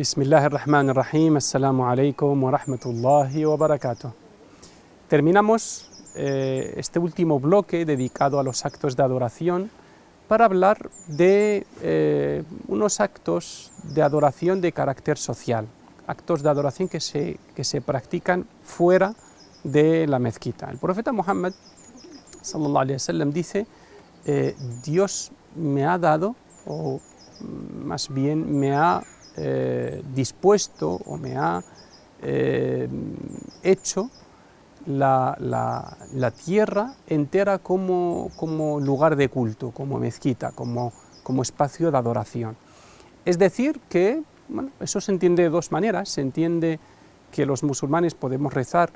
Bismillahirrahmanirrahim. Assalamu alaikum wa rahmatullahi wa barakatuh. Terminamos este último bloque dedicado a los actos de adoración para hablar de unos actos de adoración de carácter social, actos de adoración que se practican fuera de la mezquita. El profeta Muhammad sallallahu alaihi wasallam dice: Dios me ha dado, o más bien me ha dispuesto o me ha hecho la tierra entera como lugar de culto, como mezquita, como espacio de adoración. Es decir que, bueno, eso se entiende de dos maneras. Se entiende que los musulmanes podemos rezar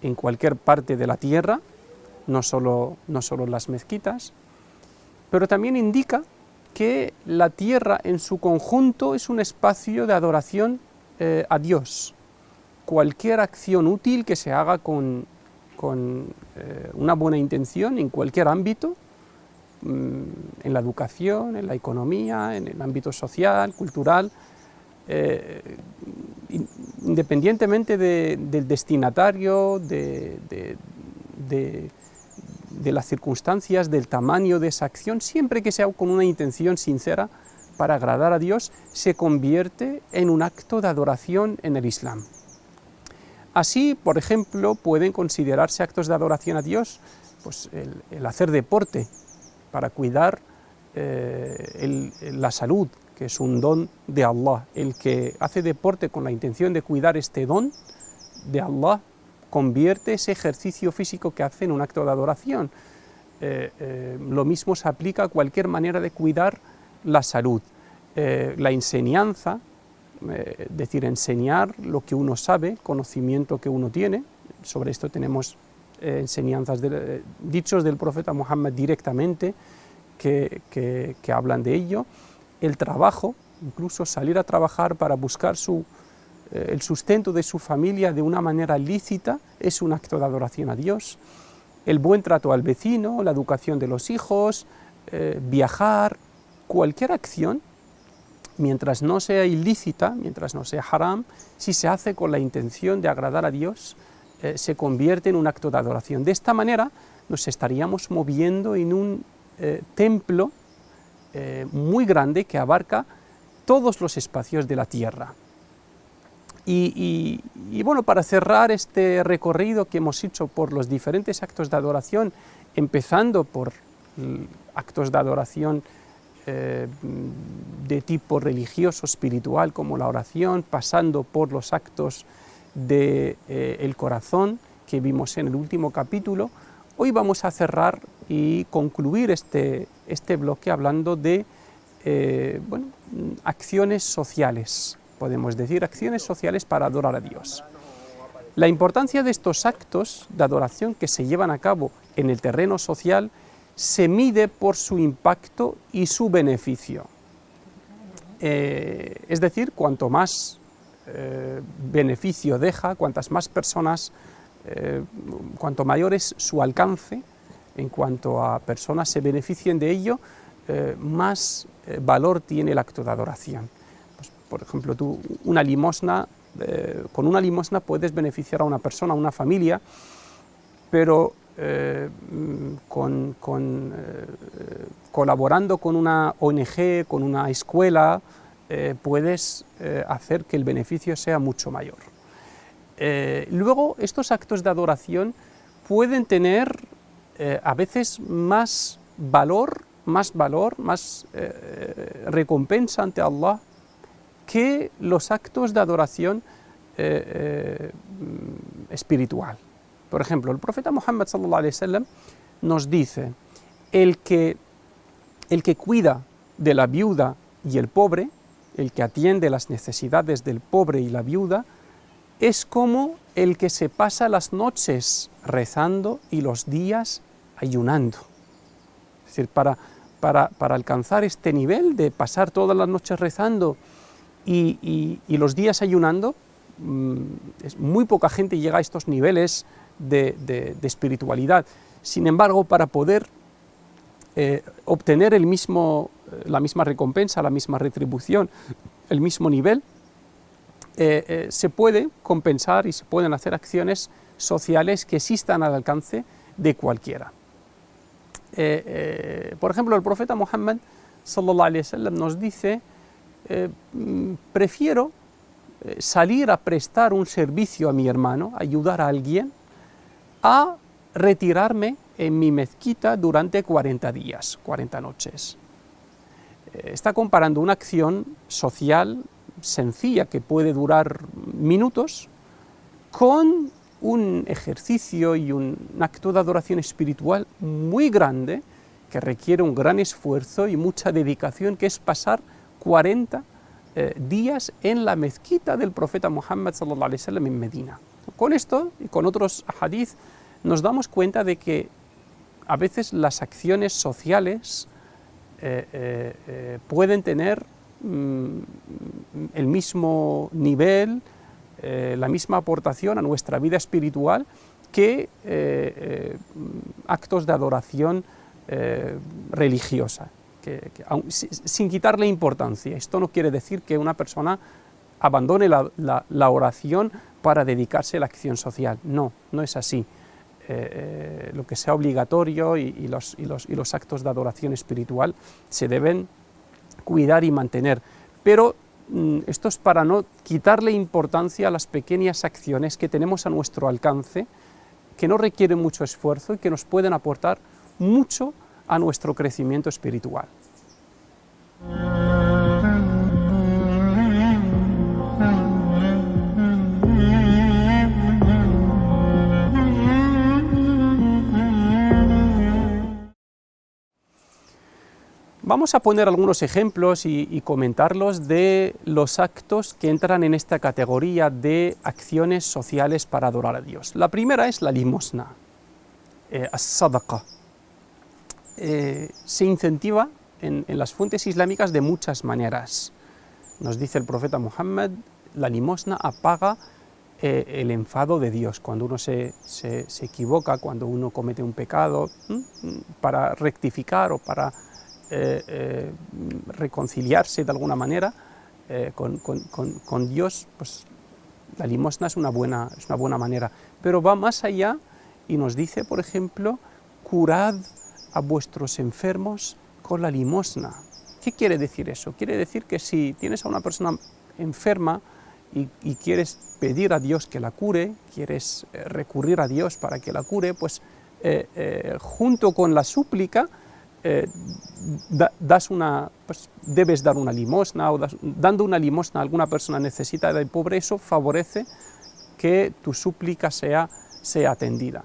en cualquier parte de la tierra, no solo en las mezquitas, pero también indica que la tierra en su conjunto es un espacio de adoración a Dios. Cualquier acción útil que se haga con una buena intención en cualquier ámbito, en la educación, en la economía, en el ámbito social, cultural, independientemente del destinatario, de las circunstancias, del tamaño de esa acción, siempre que sea con una intención sincera para agradar a Dios, se convierte en un acto de adoración en el Islam. Así, por ejemplo, pueden considerarse actos de adoración a Dios pues el hacer deporte para cuidar la salud, que es un don de Allah. El que hace deporte con la intención de cuidar este don de Allah convierte ese ejercicio físico que hace en un acto de adoración. Lo mismo se aplica a cualquier manera de cuidar la salud. La enseñanza, es decir, enseñar lo que uno sabe, conocimiento que uno tiene. Sobre esto tenemos enseñanzas, dichos del profeta Muhammad directamente que hablan de ello. El trabajo, incluso salir a trabajar para buscar el sustento de su familia de una manera lícita, es un acto de adoración a Dios. El buen trato al vecino, la educación de los hijos, viajar, cualquier acción, mientras no sea ilícita, mientras no sea haram, si se hace con la intención de agradar a Dios, se convierte en un acto de adoración. De esta manera nos estaríamos moviendo en un templo muy grande que abarca todos los espacios de la tierra. Y bueno, para cerrar este recorrido que hemos hecho por los diferentes actos de adoración, empezando por actos de adoración de tipo religioso, espiritual, como la oración, pasando por los actos del corazón que vimos en el último capítulo, hoy vamos a cerrar y concluir este bloque hablando de acciones sociales. Podemos decir, acciones sociales para adorar a Dios. La importancia de estos actos de adoración que se llevan a cabo en el terreno social se mide por su impacto y su beneficio. Es decir, cuanto más beneficio deja, cuantas más personas, cuanto mayor es su alcance, en cuanto a personas se beneficien de ello, más valor tiene el acto de adoración. Por ejemplo, tú con una limosna puedes beneficiar a una persona, a una familia, pero colaborando con una ONG, con una escuela, puedes hacer que el beneficio sea mucho mayor. Luego, estos actos de adoración pueden tener a veces más valor, más recompensa ante Allah que los actos de adoración espiritual. Por ejemplo, el profeta Muhammad sallallahu alaihi wasallam nos dice: el que cuida de la viuda y el pobre, el que atiende las necesidades del pobre y la viuda, es como el que se pasa las noches rezando y los días ayunando. Es decir, para alcanzar este nivel de pasar todas las noches rezando y los días ayunando, muy poca gente llega a estos niveles de espiritualidad. Sin embargo, para poder obtener la misma recompensa, la misma retribución, el mismo nivel, se puede compensar y se pueden hacer acciones sociales que existan al alcance de cualquiera. Por ejemplo, el profeta Muhammad sallallahu alaihi wasallam nos dice: prefiero salir a prestar un servicio a mi hermano, ayudar a alguien, a retirarme en mi mezquita durante 40 días, 40 noches. Está comparando una acción social sencilla que puede durar minutos con un ejercicio y un acto de adoración espiritual muy grande que requiere un gran esfuerzo y mucha dedicación, que es pasar 40 días en la mezquita del profeta Muhammad sallallahu alaihi wasallam en Medina. Con esto y con otros hadith nos damos cuenta de que a veces las acciones sociales pueden tener el mismo nivel, la misma aportación a nuestra vida espiritual que actos de adoración religiosa, sin quitarle importancia. Esto no quiere decir que una persona abandone la oración para dedicarse a la acción social. No, no es así. Lo que sea obligatorio y los actos de adoración espiritual se deben cuidar y mantener. Pero esto es para no quitarle importancia a las pequeñas acciones que tenemos a nuestro alcance, que no requieren mucho esfuerzo y que nos pueden aportar mucho a nuestro crecimiento espiritual. Vamos a poner algunos ejemplos y comentarlos de los actos que entran en esta categoría de acciones sociales para adorar a Dios. La primera es la limosna, as-sadaqa. Se incentiva en las fuentes islámicas de muchas maneras. Nos dice el profeta Muhammad: la limosna apaga el enfado de Dios. Cuando uno se equivoca, cuando uno comete un pecado, para rectificar o para reconciliarse de alguna manera con Dios, pues la limosna es una buena manera. Pero va más allá y nos dice, por ejemplo: curad a vuestros enfermos con la limosna. ¿Qué quiere decir eso? Quiere decir que si tienes a una persona enferma y quieres pedir a Dios que la cure, quieres recurrir a Dios para que la cure, pues junto con la súplica debes dar una limosna, o dando una limosna a alguna persona necesitada y pobre. Eso favorece que tu súplica sea atendida.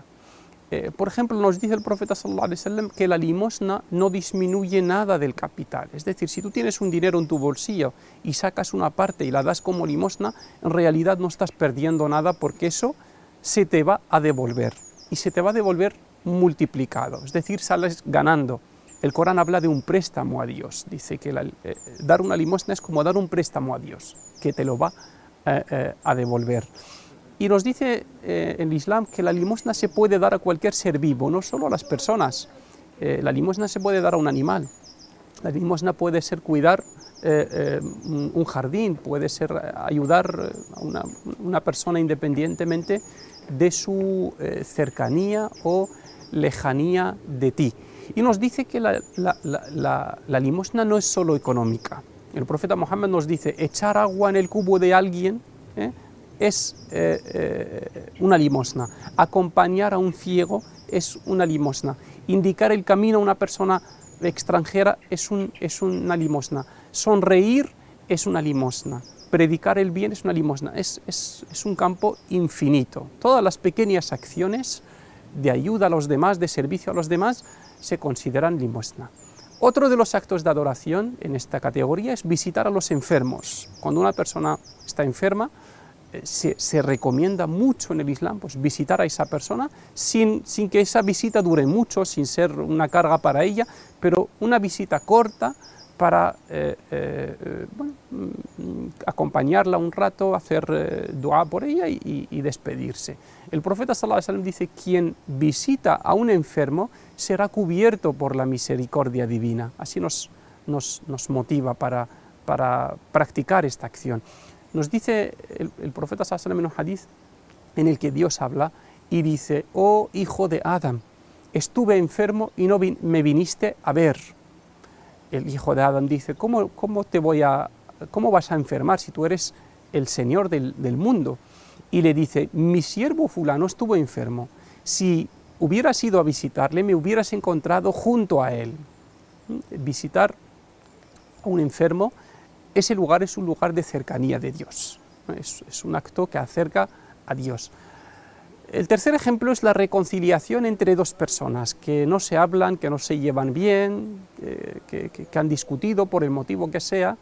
Por ejemplo, nos dice el profeta sallallahu alaihi wasallam que la limosna no disminuye nada del capital. Es decir, si tú tienes un dinero en tu bolsillo y sacas una parte y la das como limosna, en realidad no estás perdiendo nada, porque eso se te va a devolver, y se te va a devolver multiplicado, es decir, sales ganando. El Corán habla de un préstamo a Dios, dice que dar una limosna es como dar un préstamo a Dios, que te lo va a devolver. Y nos dice el Islam que la limosna se puede dar a cualquier ser vivo, no solo a las personas. La limosna se puede dar a un animal, la limosna puede ser cuidar un jardín, puede ser ayudar a una persona independientemente de su cercanía o lejanía de ti. Y nos dice que la limosna no es solo económica. El profeta Muhammad nos dice: echar agua en el cubo de alguien es una limosna, acompañar a un ciego es una limosna, indicar el camino a una persona extranjera es una limosna, sonreír es una limosna, predicar el bien es una limosna. Es un campo infinito. Todas las pequeñas acciones de ayuda a los demás, de servicio a los demás, se consideran limosna. Otro de los actos de adoración en esta categoría es visitar a los enfermos. Cuando una persona está enferma, se recomienda mucho en el Islam, pues, visitar a esa persona sin que esa visita dure mucho, sin ser una carga para ella, pero una visita corta para acompañarla un rato, hacer dua por ella y despedirse. El profeta sallallahu alaihi wasallam dice: quien visita a un enfermo será cubierto por la misericordia divina. Así nos motiva para practicar esta acción. Nos dice el profeta sallallahu alaihi wasallam en un hadith en el que Dios habla y dice: oh hijo de Adán, estuve enfermo y no me viniste a ver. El hijo de Adán dice: ¿cómo vas a enfermar si tú eres el Señor del mundo? Y le dice: mi siervo fulano estuvo enfermo, si hubieras ido a visitarle me hubieras encontrado junto a él. Visitar a un enfermo, ese lugar es un lugar de cercanía de Dios, es un acto que acerca a Dios. El tercer ejemplo es la reconciliación entre dos personas que no se hablan, que no se llevan bien, que han discutido por el motivo que sea.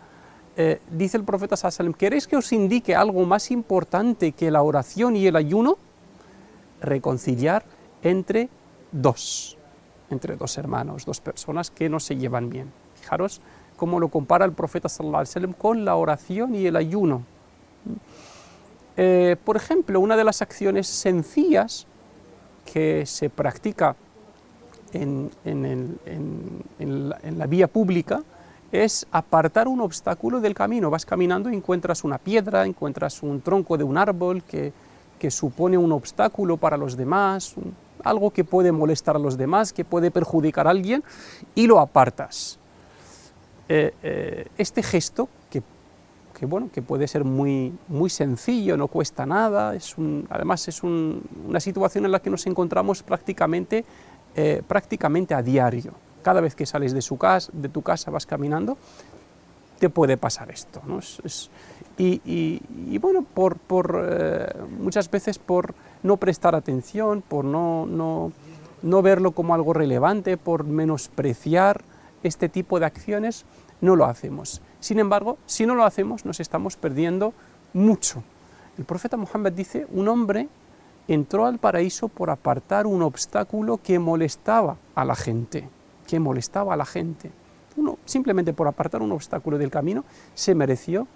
Dice el profeta sallallahu alaihi wasallam: ¿queréis que os indique algo más importante que la oración y el ayuno? Reconciliar entre dos hermanos, dos personas que no se llevan bien. Fijaros cómo lo compara el profeta sallallahu alaihi wasallam con la oración y el ayuno. Por ejemplo, una de las acciones sencillas que se practica en la vía pública es apartar un obstáculo del camino. Vas caminando y encuentras una piedra, encuentras un tronco de un árbol que supone un obstáculo para los demás, algo que puede molestar a los demás, que puede perjudicar a alguien, y lo apartas. Este gesto, que puede ser muy sencillo, no cuesta nada, además es una situación en la que nos encontramos prácticamente a diario. Cada vez que sales de tu casa, vas caminando, te puede pasar esto, ¿no? Muchas veces por no prestar atención, por no verlo como algo relevante, por menospreciar este tipo de acciones, no lo hacemos. Sin embargo, si no lo hacemos, nos estamos perdiendo mucho. El profeta Muhammad dice: un hombre entró al paraíso por apartar un obstáculo que molestaba a la gente. Simplemente por apartar un obstáculo del camino, se mereció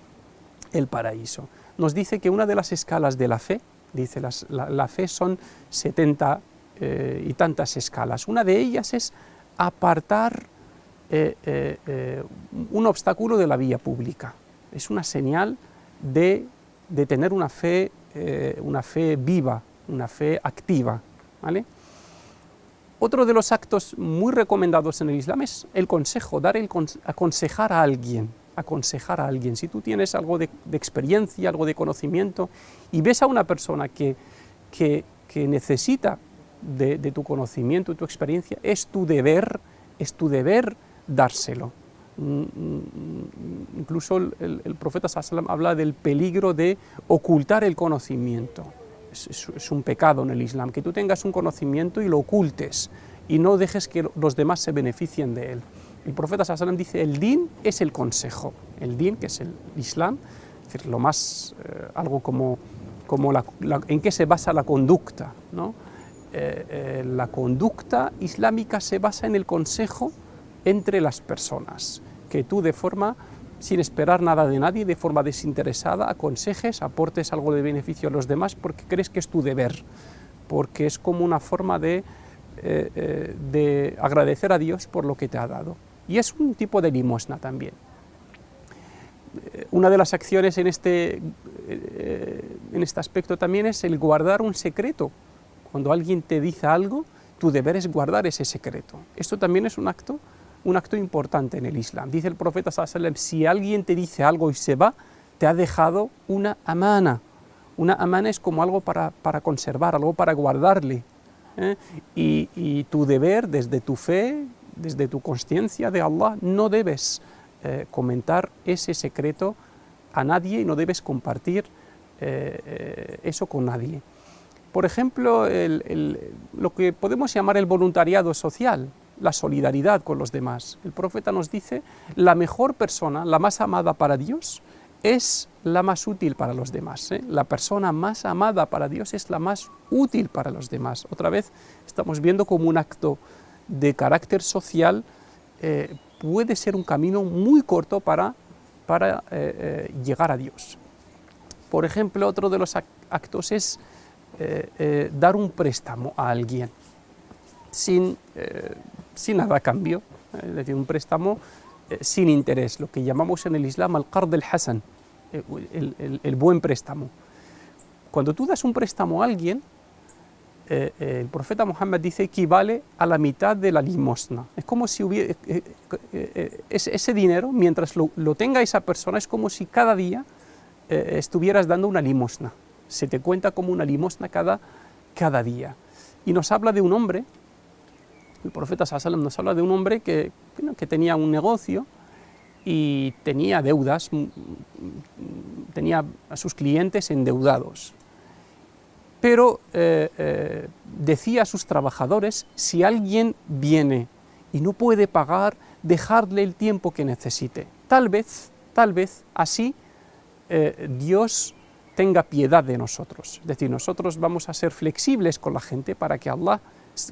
el paraíso. Nos dice que una de las escalas de la fe, dice la fe son 70 y tantas escalas, una de ellas es apartar un obstáculo de la vía pública. Es una señal de tener una fe viva, una fe activa, ¿vale? Otro de los actos muy recomendados en el Islam es el consejo, aconsejar a alguien. Si tú tienes algo de experiencia, algo de conocimiento, y ves a una persona que necesita de tu conocimiento y tu experiencia, es tu deber dárselo. Incluso el profeta sallallahu alaihi wasallam habla del peligro de ocultar el conocimiento. Es un pecado en el Islam, que tú tengas un conocimiento y lo ocultes y no dejes que los demás se beneficien de él. El profeta sallallahu alaihi wasallam dice: el din es el consejo. El din, que es el Islam, es decir, lo más, algo como en qué se basa la conducta, ¿no? La conducta islámica se basa en el consejo entre las personas, que tú sin esperar nada de nadie, de forma desinteresada, aconsejes, aportes algo de beneficio a los demás porque crees que es tu deber, porque es como una forma de agradecer a Dios por lo que te ha dado. Y es un tipo de limosna también. Una de las acciones en este aspecto también es el guardar un secreto. Cuando alguien te dice algo, tu deber es guardar ese secreto. Esto también es un acto importante en el Islam. Dice el profeta sallallahu alaihi wasallam: si alguien te dice algo y se va, te ha dejado una amana. Una amana es como algo para conservar, algo para guardarle. Y tu deber, desde tu fe, desde tu consciencia de Allah, no debes comentar ese secreto a nadie y no debes compartir eso con nadie. Por ejemplo, lo que podemos llamar el voluntariado social, la solidaridad con los demás. El profeta nos dice: la mejor persona, la más amada para Dios, es la más útil para los demás. La persona más amada para Dios es la más útil para los demás. Otra vez estamos viendo como un acto de carácter social puede ser un camino muy corto para llegar a Dios. Por ejemplo, otro de los actos es dar un préstamo a alguien sin nada a cambio, es decir, un préstamo sin interés, lo que llamamos en el Islam al qard al-hasan, el buen préstamo. Cuando tú das un préstamo a alguien, el profeta Muhammad dice equivale a la mitad de la limosna. Es como si hubiera, ese dinero, mientras lo tenga esa persona, es como si cada día estuvieras dando una limosna. Se te cuenta como una limosna cada día. Y nos habla de un hombre, el profeta sallallahu alaihi wasallam nos habla de un hombre que tenía un negocio y tenía deudas, tenía a sus clientes endeudados. Pero decía a sus trabajadores, si alguien viene y no puede pagar, dejarle el tiempo que necesite. Tal vez así Dios tenga piedad de nosotros. Es decir, nosotros vamos a ser flexibles con la gente para que Allah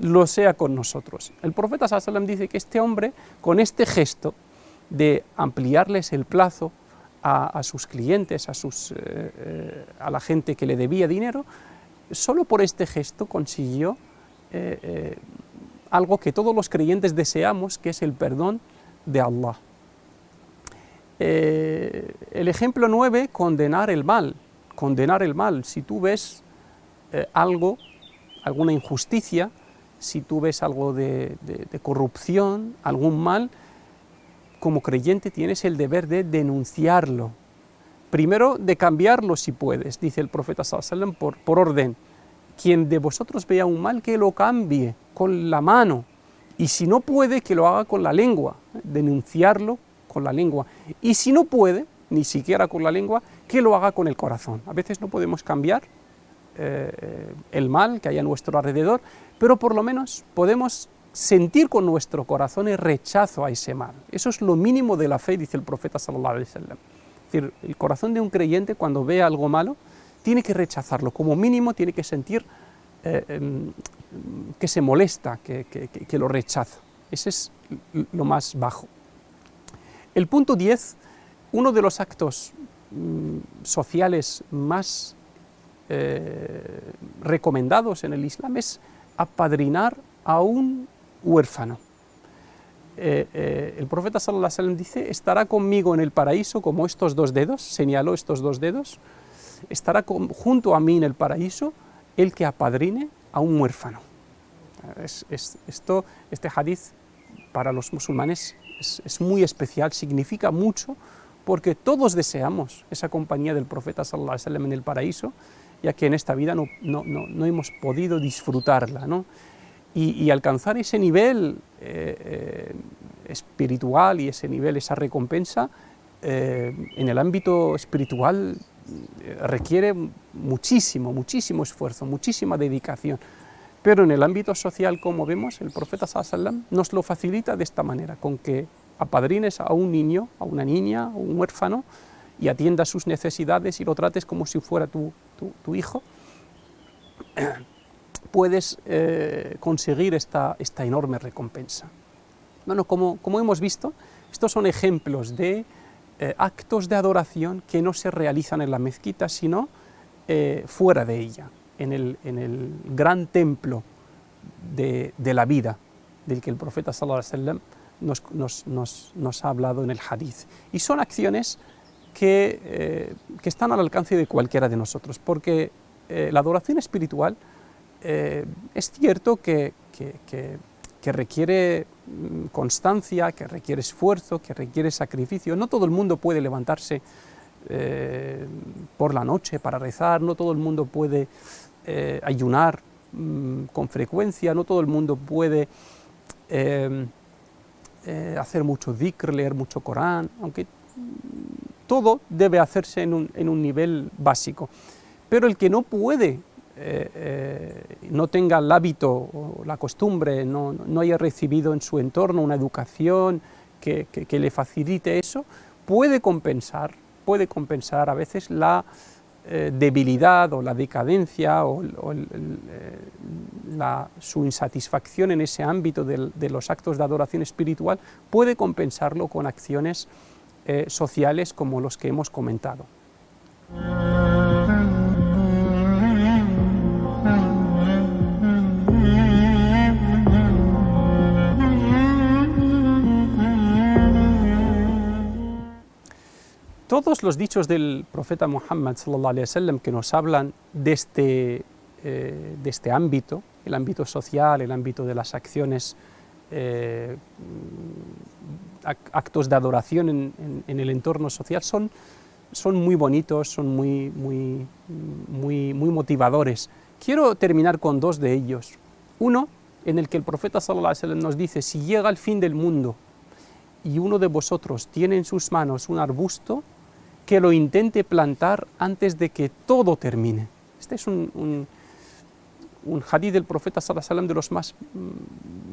lo sea con nosotros. El profeta sallallahu alaihi wasallam dice que este hombre, con este gesto de ampliarles el plazo a sus clientes, a la gente que le debía dinero, solo por este gesto consiguió algo que todos los creyentes deseamos, que es el perdón de Allah. El ejemplo 9, condenar el mal. Condenar el mal. Si tú ves alguna injusticia, si tú ves algo de corrupción, algún mal, como creyente tienes el deber de denunciarlo. Primero, de cambiarlo si puedes, dice el profeta sallallahu alaihi wasallam por orden. Quien de vosotros vea un mal, que lo cambie con la mano. Y si no puede, que lo haga con la lengua. Denunciarlo con la lengua. Y si no puede, ni siquiera con la lengua, que lo haga con el corazón. A veces no podemos cambiar el mal que hay a nuestro alrededor, pero por lo menos podemos sentir con nuestro corazón el rechazo a ese mal. Eso es lo mínimo de la fe, dice el profeta sallallahu alaihi wasallam. Es decir, el corazón de un creyente, cuando ve algo malo, tiene que rechazarlo, como mínimo tiene que sentir que se molesta, que lo rechaza. Ese es lo más bajo. El punto 10, uno de los actos sociales más recomendados en el Islam es apadrinar a un huérfano. El profeta sallallahu alaihi wasallam dice, estará conmigo en el paraíso como estos dos dedos, señaló estos dos dedos, estará junto a mí en el paraíso el que apadrine a un huérfano. Este hadith para los musulmanes es muy especial, significa mucho, porque todos deseamos esa compañía del profeta sallallahu alaihi wasallam en el paraíso, ya que en esta vida no hemos podido disfrutarla, ¿no? Y alcanzar ese nivel espiritual y ese nivel, esa recompensa, en el ámbito espiritual requiere muchísimo esfuerzo, muchísima dedicación. Pero en el ámbito social, como vemos, el profeta sallallahu alaihi wasallam nos lo facilita de esta manera, con que apadrines a un niño, a una niña, a un huérfano, y atiendas sus necesidades y lo trates como si fuera tu hijo, puedes conseguir esta enorme recompensa. Bueno, como hemos visto, estos son ejemplos de actos de adoración que no se realizan en la mezquita, sino fuera de ella, en el gran templo de la vida, del que el profeta sallallahu alaihi wasallam nos ha hablado en el hadith. Y son acciones que están al alcance de cualquiera de nosotros, porque la adoración espiritual es cierto que requiere constancia, que requiere esfuerzo, que requiere sacrificio. No todo el mundo puede levantarse por la noche para rezar, no todo el mundo puede ayunar con frecuencia, no todo el mundo puede hacer mucho dhikr, leer mucho Corán, aunque todo debe hacerse en un nivel básico. Pero el que no puede, no tenga el hábito o la costumbre, no haya recibido en su entorno una educación que le facilite eso, puede compensar a veces la debilidad o la decadencia o su insatisfacción en ese ámbito de los actos de adoración espiritual, puede compensarlo con acciones sociales como los que hemos comentado. Todos los dichos del profeta Muhammad sallallahu alaihi wasallam que nos hablan de este ámbito, el ámbito social, el ámbito de las acciones, actos de adoración en el entorno social, son muy bonitos, son muy motivadores. Quiero terminar con dos de ellos. Uno, en el que el profeta sallallahu alaihi wasallam nos dice: si llega el fin del mundo y uno de vosotros tiene en sus manos un arbusto, que lo intente plantar antes de que todo termine. Este es un hadith del profeta sallallahu alaihi wasallam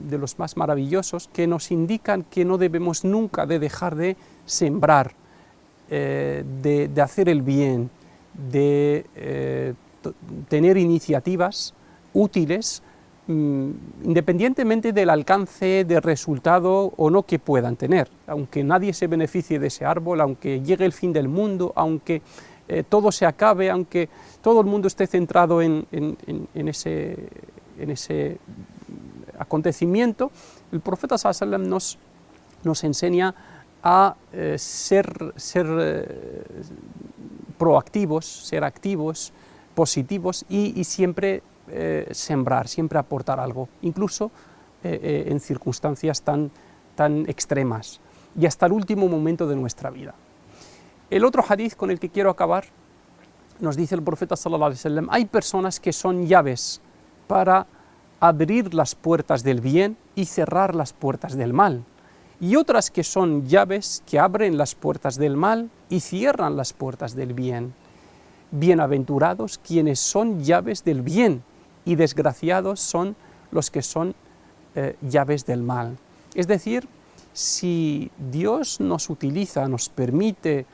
de los más maravillosos, que nos indican que no debemos nunca de dejar de sembrar, de hacer el bien, de tener iniciativas útiles, independientemente del alcance de resultado o no que puedan tener, aunque nadie se beneficie de ese árbol, aunque llegue el fin del mundo, aunque todo se acabe, aunque todo el mundo esté centrado en ese acontecimiento. El profeta sallallahu alaihi wasallam nos enseña a ser proactivos, ser activos, positivos y siempre sembrar, siempre aportar algo, incluso en circunstancias tan extremas y hasta el último momento de nuestra vida. El otro hadith con el que quiero acabar, nos dice el profeta sallallahu alaihi wasallam: hay personas que son llaves para abrir las puertas del bien y cerrar las puertas del mal, y otras que son llaves que abren las puertas del mal y cierran las puertas del bien. Bienaventurados quienes son llaves del bien, y desgraciados son los que son llaves del mal. Es decir, si Dios nos utiliza, nos permite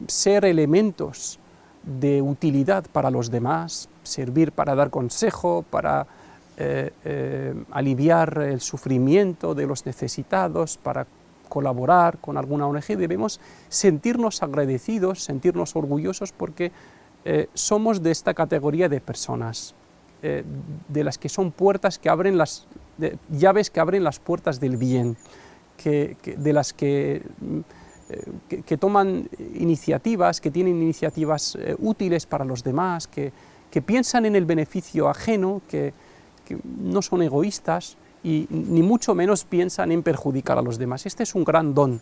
ser elementos de utilidad para los demás, servir para dar consejo, para aliviar el sufrimiento de los necesitados, para colaborar con alguna ONG, debemos sentirnos agradecidos, sentirnos orgullosos, porque somos de esta categoría de personas, de las que son puertas que abren llaves que abren las puertas del bien, de las que toman iniciativas, que tienen iniciativas útiles para los demás, que piensan en el beneficio ajeno, que no son egoístas y ni mucho menos piensan en perjudicar a los demás. Este es un gran don,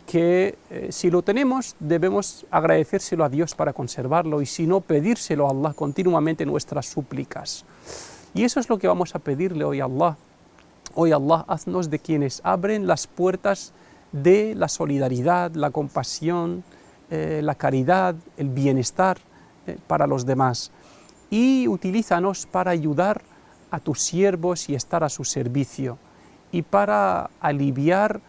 que si lo tenemos debemos agradecérselo a Dios para conservarlo, y si no, pedírselo a Allah continuamente en nuestras súplicas. Y eso es lo que vamos a pedirle hoy a Allah. Hoy, Allah, haznos de quienes abren las puertas de la solidaridad, la compasión, la caridad, el bienestar para los demás, y utilízanos para ayudar a tus siervos y estar a su servicio, y para aliviar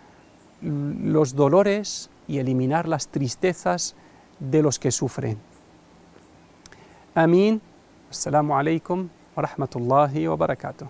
los dolores y eliminar las tristezas de los que sufren. Amén. Assalamu alaikum wa rahmatullahi wa barakatuh.